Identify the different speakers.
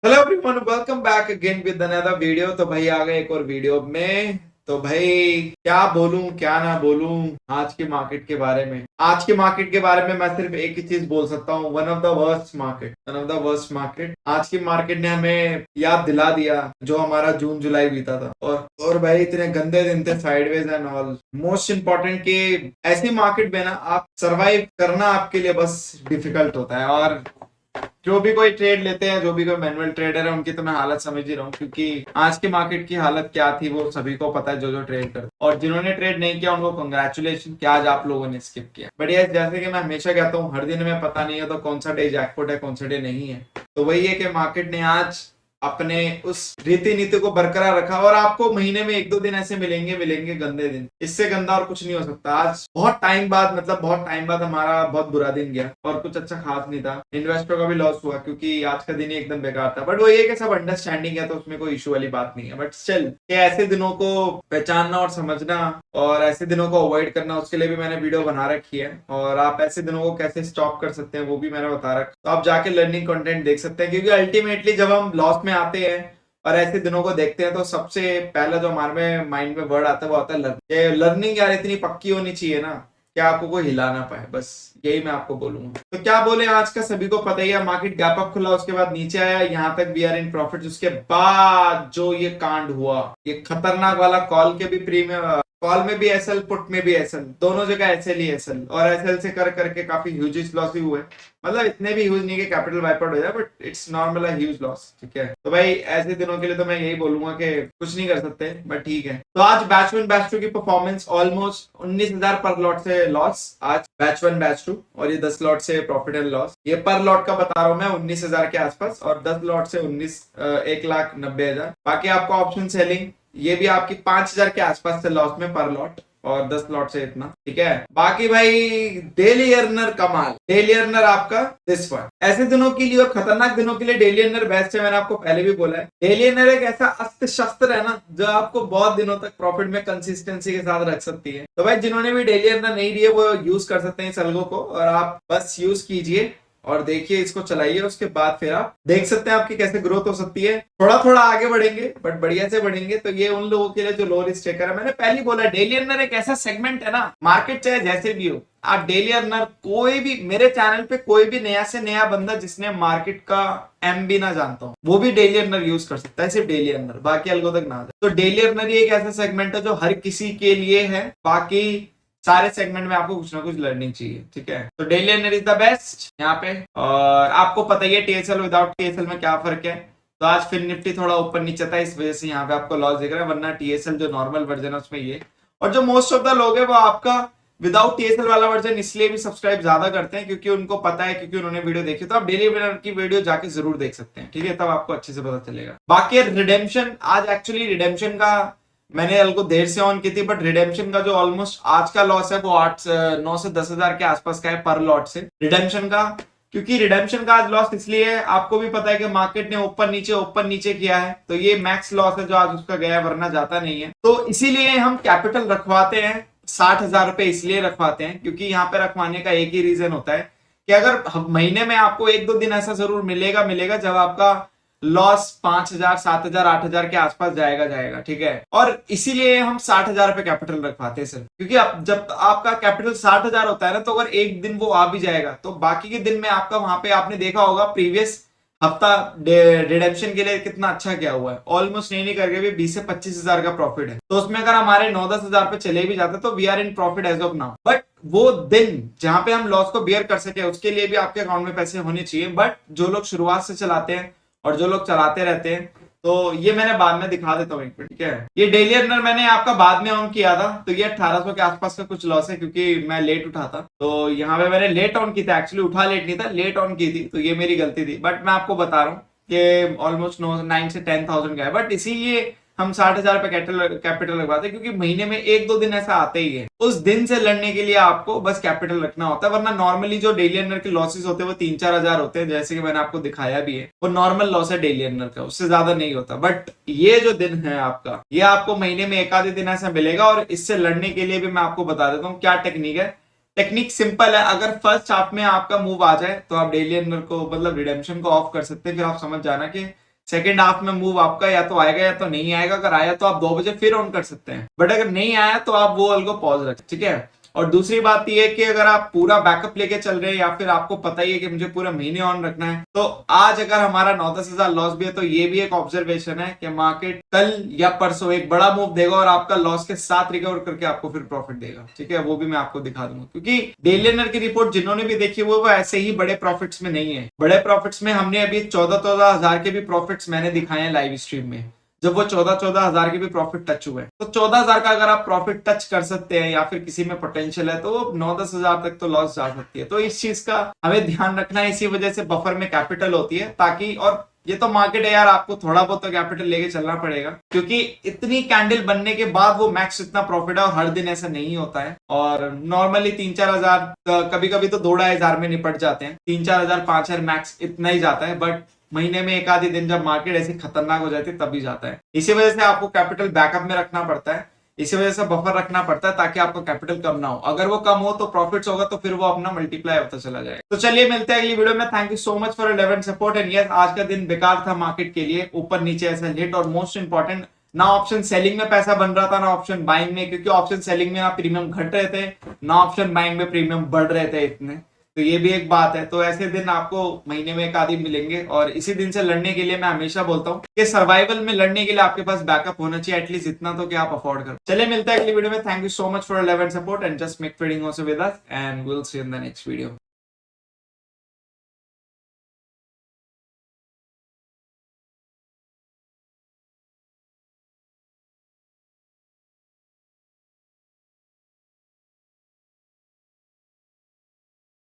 Speaker 1: Hello everyone, welcome back again with another video. तो भाई आ गए एक और वीडियो में। तो भाई क्या बोलूं क्या ना बोलूं आज के मार्केट के बारे में। आज के मार्केट के बारे में मैं सिर्फ एक ही चीज बोल सकता हूँ, one of the worst market, one of the worst market. आज की मार्केट ने हमें याद दिला दिया जो हमारा जून जुलाई बीता था। और भाई इतने गंदे दिन थे, sideways and all. Most important कि ऐसी मार्केट में ना आप सरवाइव करना आपके लिए बस डिफिकल्ट होता है। और जो भी कोई ट्रेड लेते हैं, जो भी कोई मैनुअल ट्रेडर है, उनकी तो मैं हालत समझ ही रहा हूँ, क्योंकि आज की मार्केट की हालत क्या थी वो सभी को पता है, जो जो ट्रेड करते। और जिन्होंने ट्रेड नहीं किया उनको कंग्रेचुलेशन कि आज आप लोगों ने स्किप किया। बट ये जैसे कि मैं हमेशा कहता हूँ, हर दिन में पता नहीं है तो कौन सा डे जैकपॉट है, कौन सा डे नहीं है। तो वही है कि मार्केट ने आज अपने उस रीति नीति को बरकरार रखा। और आपको महीने में एक दो दिन ऐसे मिलेंगे मिलेंगे गंदे दिन, इससे गंदा और कुछ नहीं हो सकता। आज बहुत टाइम बाद, मतलब बहुत टाइम बाद हमारा बहुत बुरा दिन गया और कुछ अच्छा खास नहीं था। इन्वेस्टर का भी लॉस हुआ क्योंकि आज का दिन ही एकदम बेकार था। बट वो ये कि सब अंडरस्टैंडिंग है तो उसमें कोई इशू वाली बात नहीं है। बट स्टिल ऐसे दिनों को पहचानना और समझना और ऐसे दिनों को अवॉइड करना, उसके लिए भी मैंने वीडियो बना रखी है। और आप ऐसे दिनों को कैसे स्टॉप कर सकते हैं वो भी मैंने बता रखा, तो आप जाके लर्निंग कंटेंट देख सकते हैं। क्योंकि अल्टीमेटली जब हम लॉस में आते हैं और ऐसे दिनों को देखते हैं तो सबसे पहला जो हमारे माइंड में वर्ड आता है वो आता है लर्निंग। लर्निंग यार इतनी पक्की होनी चाहिए ना कि आपको कोई हिला ना पाए, बस यही मैं आपको बोलूंगा। तो क्या बोले, आज का सभी को पता ही है, मार्केट गैप अप खुला, उसके बाद नीचे आया, यहाँ तक वी आर इन प्रॉफिट। उसके बाद जो ये कांड हुआ, ये खतरनाक वाला, कॉल के भी प्रीमियम, कॉल में भी एसएल, पुट में भी एसएल, दोनों जगह एसएल ही एसएल। और एसएल से कर करके काफी ह्यूज लॉस भी हुए। मतलब इतने भी ह्यूज नहीं कि कैपिटल वाइप आउट हो जाए, but it's normal huge loss. ठीक है, तो भाई ऐसे दिनों के लिए तो मैं यही बोलूंगा कि कुछ नहीं कर सकते, बट ठीक है। तो आज बैच 1 बैच 2 की परफॉर्मेंस ऑलमोस्ट 19,000 पर लॉट से लॉस आज बैच 1 बैच 2, और ये 10 लॉट से प्रॉफिट एंड लॉस। ये पर लॉट का बता रहा हूं मैं, 19,000 के आसपास, और 10 लॉट से 1,90,000। बाकी आपको ऑप्शन सेलिंग ये भी आपकी 5,000 के आसपास से लॉस में पर लॉट, और 10 लॉट से इतना। ठीक है, बाकी भाई डेली अर्नर कमाल, डेली अर्नर आपका दिस वन। ऐसे दिनों के लिए और खतरनाक दिनों के लिए डेली अर्नर बेस्ट है। मैंने आपको पहले भी बोला है, डेली अर्नर एक ऐसा अस्त्र शस्त्र है ना जो आपको बहुत दिनों तक प्रॉफिट में कंसिस्टेंसी के साथ रख सकती है। तो भाई जिन्होंने भी डेली अर्नर नहीं लिए वो यूज कर सकते हैं इस अलगो को, और आप बस यूज कीजिए और देखिए, इसको चलाइए। उसके बाद फिर आप देख सकते हैं आपकी कैसे ग्रोथ हो सकती है। थोड़ा थोड़ा आगे बढ़ेंगे बट बढ़िया से बढ़ेंगे। तो ये उन लोगों के लिए जो लो रिस्क टेकर है। मैंने पहले बोला, डेली अर्नर एक ऐसा सेगमेंट है ना, मार्केट चाहे जैसे भी हो, आप डेली अर्नर कोई भी, मेरे चैनल पे कोई भी नया से नया बंदा जिसने मार्केट का एम भी ना जानता हूं, वो भी डेली अर्नर यूज कर सकता है, सिर्फ डेली अर्नर, बाकी अलगो तक ना जाए। तो डेली अर्नर ही एक ऐसा सेगमेंट है जो हर किसी के लिए है। बाकी सारे सेगमेंट में आपको कुछ ना कुछ लर्निंग चाहिए। ठीक है, तो daily earner is the best यहाँ पे। और आपको पता ही है टीएसएल विदाउट टीएसएल में क्या फर्क है। तो आज फिर निफ्टी थोड़ा ऊपर नीचे था, इस वजह से यहाँ पे आपको लॉस दिख रहा है, वरना टीएसएल जो नॉर्मल वर्जन है उसमें ये। और जो मोस्ट ऑफ द लोग है वो आपका विदाउट टीएसएल वाला वर्जन इसलिए भी सब्सक्राइब ज्यादा करते हैं क्योंकि उनको पता है, क्योंकि उन्होंने वीडियो देखी। तो आप डेली अर्नर की वीडियो जाके जरूर देख सकते हैं। ठीक है, तब आपको अच्छे से पता चलेगा। बाकी रिडेम्पशन, आज एक्चुअली रिडेम्पशन का मैंने अलको देर से ऑन की थी, बट रिडेम्पशन का जो ऑलमोस्ट आज का लॉस है वो 9 से 10,000 के आसपास का है पर लॉट से रिडेम्पशन का। क्योंकि रिडेम्पशन का आज लॉस इसलिए है, आपको भी पता है कि मार्केट ने ऊपर नीचे किया है, तो ये मैक्स लॉस है जो आज उसका गया है, वरना जाता नहीं है। तो इसीलिए हम कैपिटल रखवाते हैं 60,000 रुपए, इसलिए रखवाते हैं क्योंकि यहाँ पे रखवाने का एक ही रीजन होता है कि अगर महीने में आपको एक दो दिन ऐसा जरूर मिलेगा जब आपका लॉस 5,000 7,000 8,000 के आसपास जाएगा। ठीक है, और इसीलिए हम 60,000 रुपए कैपिटल रखवाते हैं सर। क्योंकि अब जब आपका कैपिटल 60,000 होता है ना, तो अगर एक दिन वो आ भी जाएगा तो बाकी के दिन में आपका वहां पे आपने देखा होगा प्रीवियस हफ्ता रिडेम्पशन के लिए कितना अच्छा क्या हुआ है। ऑलमोस्ट नहीं करके भी 20 से 25,000 का प्रॉफिट है। तो उसमें अगर हमारे 9-10,000 पे चले भी जाते तो we are in profit as of now. But वो दिन जहां पे हम लॉस को बियर कर सके उसके लिए भी आपके अकाउंट में पैसे होने चाहिए। बट जो लोग शुरुआत से चलाते हैं और जो लोग चलाते रहते हैं, तो ये मैंने बाद में दिखा देता हूँ एक मिनट। ठीक है, ये डेली अर्नर मैंने आपका बाद में ऑन किया था, तो ये 1800 के आसपास का कुछ लॉस है क्योंकि मैं लेट उठा था। तो यहाँ पे मैंने लेट ऑन की था, एक्चुअली उठा लेट नहीं था, लेट ऑन की थी, तो ये मेरी गलती थी। बट मैं आपको बता रहा हूँ कि ऑलमोस्ट 9 से 10,000 का है। बट इसीलिए हम 60,000 पे कैपिटल लगवाते हैं क्योंकि महीने में एक दो दिन ऐसा आते ही है। उस दिन से लड़ने के लिए आपको बस कैपिटल रखना होता है, वरना नॉर्मली जो डेली अर्नर के लॉसेस होते हैं वो 3-4 हजार होते हैं, जैसे कि मैंने आपको दिखाया भी है। वो नॉर्मल लॉस है डेली अर्नर का, उससे ज्यादा नहीं होता। बट ये जो दिन है आपका, ये आपको महीने में एक आधे दिन ऐसा मिलेगा। और इससे लड़ने के लिए भी मैं आपको बता देता हूँ क्या टेक्निक है। टेक्निक सिंपल है, अगर फर्स्ट हाफ में आपका मूव आ जाए तो आप डेली अर्नर को, मतलब रिडेम्पशन को ऑफ कर सकते हैं। फिर आप समझ जाना कि सेकंड हाफ में मूव आपका या तो आएगा या तो नहीं आएगा। अगर आया तो आप 2 बजे फिर ऑन कर सकते हैं, बट अगर नहीं आया तो आप वो अलगो पॉज रखें, ठीक है। और दूसरी बात ये है कि अगर आप पूरा बैकअप लेके चल रहे हैं या फिर आपको पता ही है कि मुझे पूरा महीने ऑन रखना है, तो आज अगर हमारा 9-10 हजार लॉस भी है तो ये भी एक ऑब्जर्वेशन है कि मार्केट कल या परसों एक बड़ा मूव देगा और आपका लॉस के साथ रिकवर करके आपको फिर प्रॉफिट देगा, ठीक है। वो भी मैं आपको दिखा दूंगा, क्योंकि डेलियनर की रिपोर्ट जिन्होंने भी देखी वो ऐसे ही बड़े प्रॉफिट्स में नहीं है। बड़े प्रॉफिट्स में हमने अभी 14-14 हजार के भी प्रॉफिट्स मैंने दिखाए हैं लाइव स्ट्रीम में, जब वो 14-14 हजार के भी प्रॉफिट टच हुए। तो 14 हजार का अगर आप प्रॉफिट टच कर सकते हैं या फिर किसी में पोटेंशियल है तो 9-10 हजार तक तो लॉस जा सकती है। तो इस चीज का हमें ध्यान रखना है, इसी वजह से बफर में कैपिटल होती है, ताकि, और ये तो मार्केट है यार, आपको थोड़ा बहुत तो कैपिटल लेके चलना पड़ेगा, क्योंकि इतनी कैंडल बनने के बाद वो मैक्स इतना प्रॉफिट है और हर दिन ऐसा नहीं होता है। और नॉर्मली 3-4 हजार, कभी कभी तो 2-2.5 हजार में निपट जाते हैं, 3-4 हजार 5 हजार मैक्स इतना ही जाता है, बट महीने में एक आधी दिन जब मार्केट ऐसी खतरनाक हो जाती है तभी जाता है। इसी वजह से आपको कैपिटल बैकअप में रखना पड़ता है, इसी वजह से बफर रखना पड़ता है, ताकि आपका कैपिटल कम ना हो। अगर वो कम हो तो प्रॉफिट्स होगा तो फिर वो अपना मल्टीप्लाई होता चला जाएगा। तो चलिए मिलते हैं अगली वीडियो में। Thank you so much for 11 support and yes, आज का दिन बेकार था मार्केट के लिए, ऊपर नीचे ऐसा हिट, और मोस्ट इंपॉर्टेंट ना ऑप्शन सेलिंग में पैसा बन रहा था ना ऑप्शन बाइंग में, क्योंकि ऑप्शन सेलिंग में ना प्रीमियम घट रहे थे ना ऑप्शन बाइंग में प्रीमियम बढ़ रहे थे इतने। तो ये भी एक बात है। तो ऐसे दिन आपको महीने में एक आधी मिलेंगे, और इसी दिन से लड़ने के लिए मैं हमेशा बोलता हूँ कि सर्वाइवल में लड़ने के लिए आपके पास बैकअप होना चाहिए, एटलीस्ट इतना तो कि आप अफोर्ड करो। चलिए मिलते हैं अगली वीडियो में। Thank you so much for 11 support and just make trading also with us and will see you in the next video.